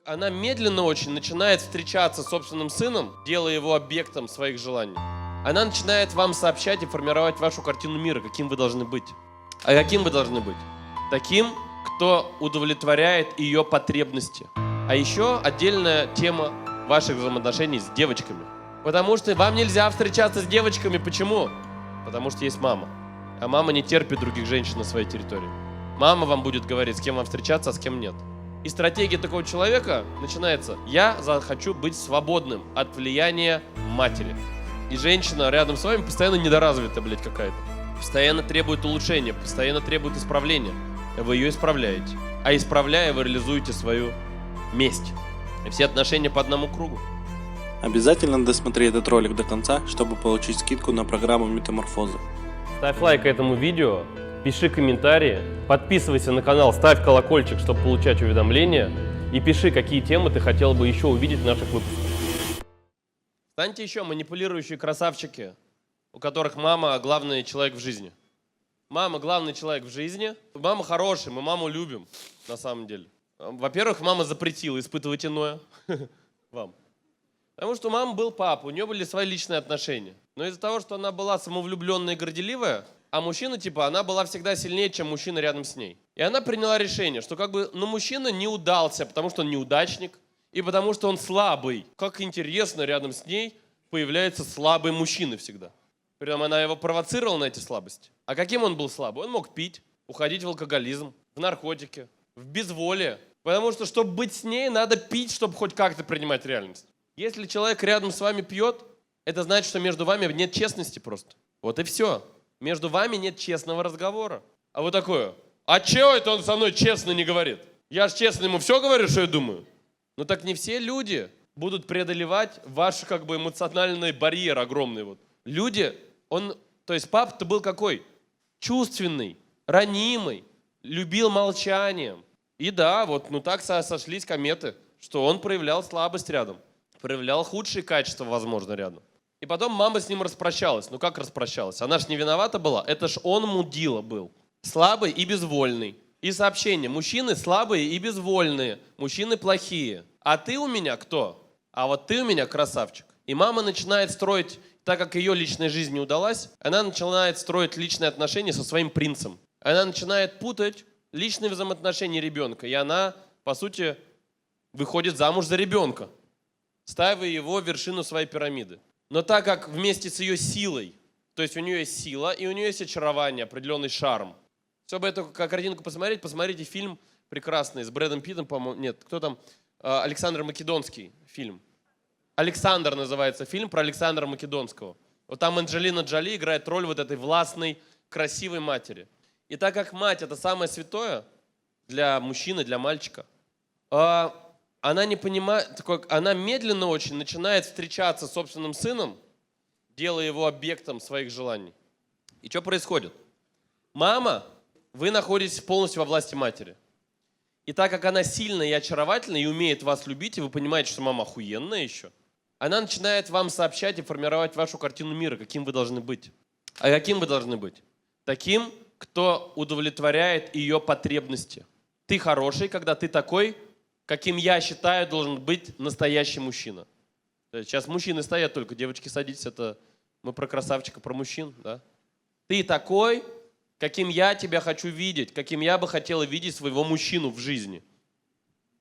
Она медленно очень начинает встречаться с собственным сыном, делая его объектом своих желаний. Она начинает вам сообщать и формировать вашу картину мира, каким вы должны быть. А каким вы должны быть? Таким, кто удовлетворяет ее потребности. А еще отдельная тема ваших взаимоотношений с девочками. Потому что вам нельзя встречаться с девочками. Почему? Потому что есть мама. А мама не терпит других женщин на своей территории. Мама вам будет говорить, с кем вам встречаться, а с кем нет. И стратегия такого человека начинается: я захочу быть свободным от влияния матери. И женщина рядом с вами постоянно недоразвита, блядь, какая-то. Постоянно требует улучшения, постоянно требует исправления. Вы ее исправляете. А исправляя, вы реализуете свою месть. И все отношения по одному кругу. Обязательно досмотри этот ролик до конца, чтобы получить скидку на программу Метаморфоза. Ставь лайк этому видео, пиши комментарии, подписывайся на канал, ставь колокольчик, чтобы получать уведомления, и пиши, какие темы ты хотел бы еще увидеть в наших выпусках. Станьте еще манипулирующие красавчики, у которых мама главный человек в жизни. Мама главный человек в жизни. Мама хорошая, мы маму любим, на самом деле. Во-первых, мама запретила испытывать иное вам. Потому что у мамы был папа, у нее были свои личные отношения. Но из-за того, что она была самовлюбленная и горделивая, а мужчина, типа, она была всегда сильнее, чем мужчина рядом с ней. И она приняла решение, что как бы, мужчина не удался, потому что он неудачник, и потому что он слабый. Как интересно, рядом с ней появляется слабый мужчина всегда. Притом она его провоцировала на эти слабости. А каким он был слабый? Он мог пить, уходить в алкоголизм, в наркотики, в безволие. Потому что, чтобы быть с ней, надо пить, чтобы хоть как-то принимать реальность. Если человек рядом с вами пьет, это значит, что между вами нет честности просто. Вот и все. Между вами нет честного разговора. А вы такое: а чего это он со мной честно не говорит? Я же честно ему все говорю, что я думаю. Ну так не все люди будут преодолевать ваш как бы эмоциональный барьер огромный. Вот. Люди, то есть папа-то был какой? Чувственный, ранимый, любил молчанием. И да, вот так сошлись кометы, что он проявлял слабость рядом. Проявлял худшие качества, возможно, рядом. И потом мама с ним распрощалась. Ну как распрощалась? Она ж не виновата была. Это ж он мудила был. Слабый и безвольный. И сообщение: мужчины слабые и безвольные. Мужчины плохие. А ты у меня кто? А вот ты у меня красавчик. И мама начинает строить, так как ее личная жизнь не удалась, она начинает строить личные отношения со своим принцем. Она начинает путать личные взаимоотношения ребенка. И она, по сути, выходит замуж за ребенка, ставя его в вершину своей пирамиды. Но так как вместе с ее силой, то есть у нее есть сила и у нее есть очарование, определенный шарм. Чтобы эту картинку посмотреть, посмотрите фильм прекрасный с Брэдом Питтом, по-моему, нет, кто там? Александр Македонский фильм. «Александр» называется фильм про Александра Македонского. Вот там Анджелина Джоли играет роль вот этой властной, красивой матери. И так как мать — это самое святое для мужчины, для мальчика, она не понимает, она медленно очень начинает встречаться с собственным сыном, делая его объектом своих желаний. И что происходит? Мама, вы находитесь полностью во власти матери. И так как она сильная и очаровательная, и умеет вас любить, и вы понимаете, что мама охуенная еще, она начинает вам сообщать и формировать вашу картину мира, каким вы должны быть. А каким вы должны быть? Таким, кто удовлетворяет ее потребности. Ты хороший, когда ты такой, каким я считаю должен быть настоящий мужчина. Сейчас мужчины стоят только, девочки, садитесь, это мы про красавчика, про мужчин, да? Ты такой, каким я тебя хочу видеть, каким я бы хотела видеть своего мужчину в жизни.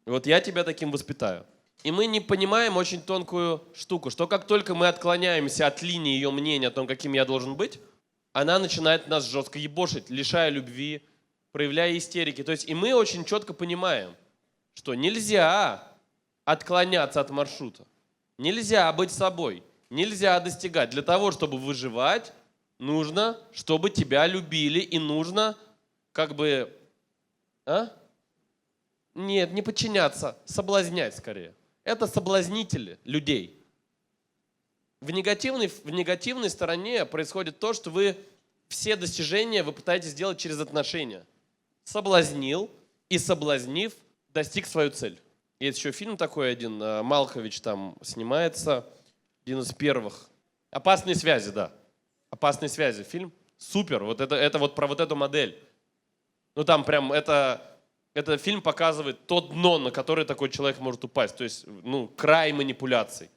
И вот я тебя таким воспитаю. И мы не понимаем очень тонкую штуку, что как только мы отклоняемся от линии ее мнения о том, каким я должен быть, она начинает нас жестко ебошить, лишая любви, проявляя истерики. То есть и мы очень четко понимаем, что нельзя отклоняться от маршрута, нельзя быть собой, нельзя достигать. Для того, чтобы выживать, нужно, чтобы тебя любили, и нужно как бы... Нет, не подчиняться, соблазнять скорее. Это соблазнители людей. В негативной стороне происходит то, что вы все достижения вы пытаетесь сделать через отношения. Соблазнил и, соблазнив, достиг свою цель. Есть еще фильм такой один, Малкович там снимается, один из первых. «Опасные связи», да. «Опасные связи» фильм. Супер. Вот это вот про вот эту модель. Ну там прям это Этот фильм показывает то дно, на которое такой человек может упасть. То есть, край манипуляций.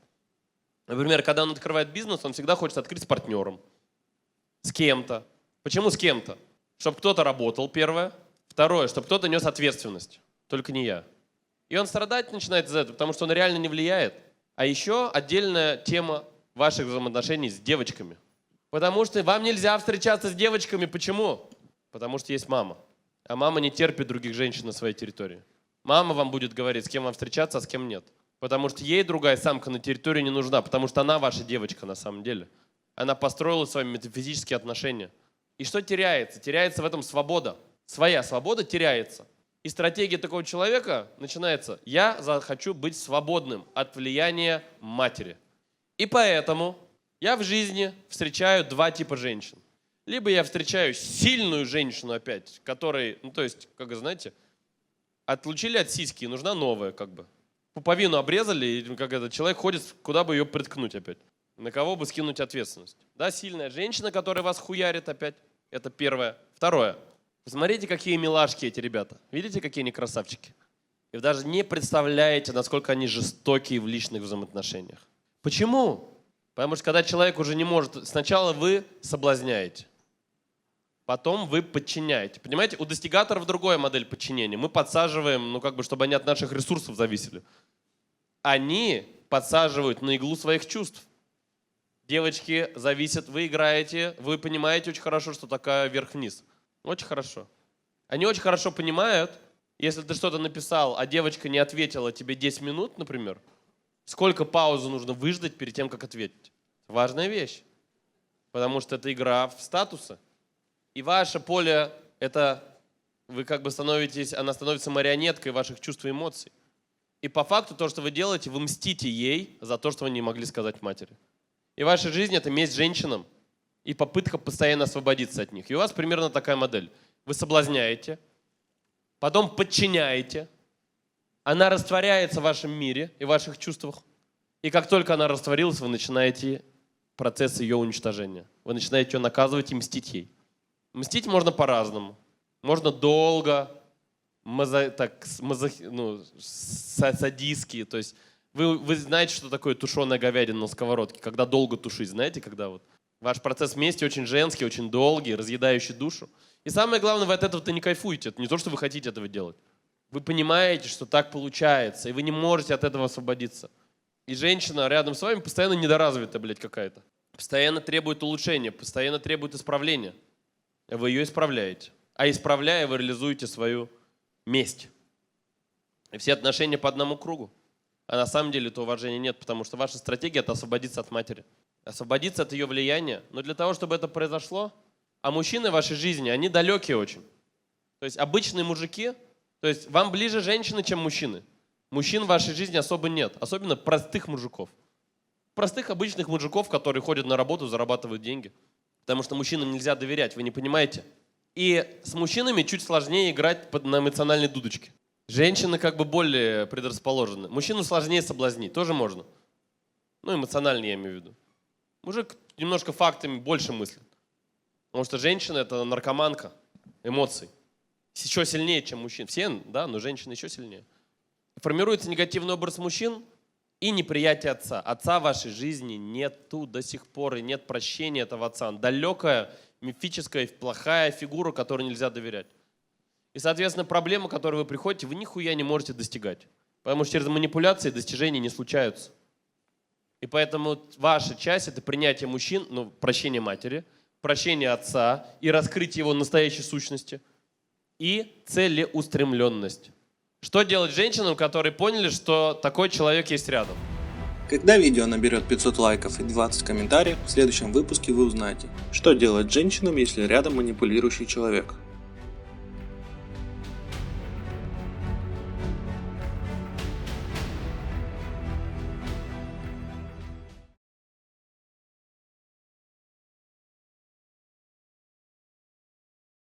Например, когда он открывает бизнес, он всегда хочет открыть с партнером, с кем-то. Почему с кем-то? Чтобы кто-то работал, первое. Второе, чтобы кто-то нес ответственность. Только не я. И он страдать начинает из-за этого, потому что он реально не влияет. А еще отдельная тема ваших взаимоотношений с девочками. Потому что вам нельзя встречаться с девочками. Почему? Потому что есть мама. А мама не терпит других женщин на своей территории. Мама вам будет говорить, с кем вам встречаться, а с кем нет. Потому что ей другая самка на территории не нужна. Потому что она ваша девочка на самом деле. Она построила с вами метафизические отношения. И что теряется? Теряется в этом свобода. Своя свобода теряется. И стратегия такого человека начинается: я захочу быть свободным от влияния матери. И поэтому я в жизни встречаю два типа женщин. Либо я встречаю сильную женщину опять, которой, знаете, отлучили от сиськи, и нужна новая, Пуповину обрезали, и человек ходит, куда бы ее приткнуть опять. На кого бы скинуть ответственность. Да, сильная женщина, которая вас хуярит опять. Это первое. Второе. Посмотрите, какие милашки эти ребята. Видите, какие они красавчики? И вы даже не представляете, насколько они жестокие в личных взаимоотношениях. Почему? Потому что когда человек уже не может... Сначала вы соблазняете. Потом вы подчиняете. Понимаете, у достигаторов другая модель подчинения. Мы подсаживаем, чтобы они от наших ресурсов зависели. Они подсаживают на иглу своих чувств. Девочки зависят, вы играете, вы понимаете очень хорошо, что такое вверх-вниз. Очень хорошо. Они очень хорошо понимают, если ты что-то написал, а девочка не ответила тебе 10 минут, например, сколько паузы нужно выждать перед тем, как ответить. Важная вещь. Потому что это игра в статусы. И ваше поле, это вы она становится марионеткой ваших чувств и эмоций. И по факту то, что вы делаете, вы мстите ей за то, что вы не могли сказать матери. И ваша жизнь — это месть женщинам и попытка постоянно освободиться от них. И у вас примерно такая модель. Вы соблазняете, потом подчиняете, она растворяется в вашем мире и в ваших чувствах. И как только она растворилась, вы начинаете процесс ее уничтожения. Вы начинаете ее наказывать и мстить ей. Мстить можно по-разному. Можно долго, садистски. То есть вы знаете, что такое тушеная говядина на сковородке, когда долго тушить. Знаете, когда ваш процесс мести очень женский, очень долгий, разъедающий душу. И самое главное, вы от этого-то не кайфуете. Это не то, что вы хотите этого делать. Вы понимаете, что так получается, и вы не можете от этого освободиться. И женщина рядом с вами постоянно недоразвитая, какая-то. Постоянно требует улучшения, постоянно требует исправления. Вы ее исправляете. А исправляя, вы реализуете свою месть. И все отношения по одному кругу. А на самом деле этого уважения нет, потому что ваша стратегия — это освободиться от матери. Освободиться от ее влияния. Но для того, чтобы это произошло, а мужчины в вашей жизни, они далекие очень. То есть обычные мужики, то есть вам ближе женщины, чем мужчины. Мужчин в вашей жизни особо нет. Особенно простых мужиков. Простых обычных мужиков, которые ходят на работу, зарабатывают деньги. Потому что мужчинам нельзя доверять, вы не понимаете. И с мужчинами чуть сложнее играть на эмоциональной дудочке. Женщины более предрасположены. Мужчину сложнее соблазнить, тоже можно. Эмоционально я имею в виду. Мужик немножко фактами больше мыслит. Потому что женщина — это наркоманка эмоций. Еще сильнее, чем мужчин. Все, да, но женщины еще сильнее. Формируется негативный образ мужчин и неприятие отца. Отца в вашей жизни нету до сих пор, и нет прощения этого отца. Он далекая, мифическая, плохая фигура, которой нельзя доверять. И, соответственно, проблема, к которой вы приходите, вы нихуя не можете достигать. Потому что через манипуляции достижения не случаются. И поэтому ваша часть — это принятие мужчин, прощение матери, прощение отца и раскрытие его настоящей сущности. И целеустремленность. Что делать женщинам, которые поняли, что такой человек есть рядом? Когда видео наберет 500 лайков и 20 комментариев, в следующем выпуске вы узнаете, что делать женщинам, если рядом манипулирующий человек.